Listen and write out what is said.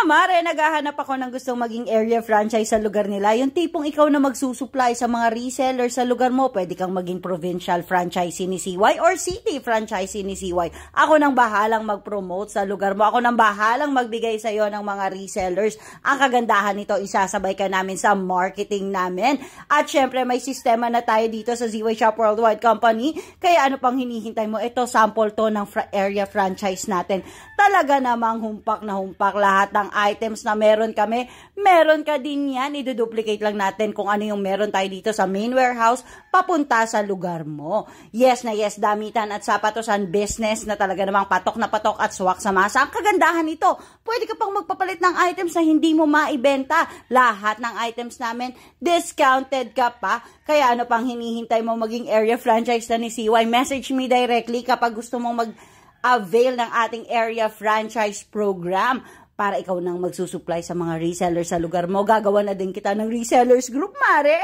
mare, naghahanap ako ng gustong maging area franchise sa lugar nila. Yung tipong ikaw na magsusupply sa mga resellers sa lugar mo. Pwede kang maging provincial franchisee ni CY or city franchisee ni CY. Ako nang bahalang mag-promote sa lugar mo. Ako nang bahalang magbigay sa iyo ng mga resellers. Ang kagandahan nito, isasabay ka namin sa marketing namin. At syempre, may sistema na tayo dito sa ZY Shop Worldwide Company. Kaya ano pang hinihintay mo? Ito, sample to ng area franchise natin. Talaga namang humpak na humpak lahat ng items na meron kami. Meron ka din yan. I-duplicate lang natin kung ano yung meron tayo dito sa main warehouse papunta sa lugar mo. Yes na yes, damitan at sapatosan business na talaga namang patok na patok at swak sa masa. Ang kagandahan nito, pwede ka pang magpapalit ng items na hindi mo maibenta. Lahat ng items namin, discounted ka pa. Kaya ano pang hinihintay mo maging area franchise na ni CY? Message me directly kapag gusto mong mag-avail ng ating area franchise program para ikaw nang magsusupply sa mga resellers sa lugar mo. Gagawa na din kita ng resellers group, mare!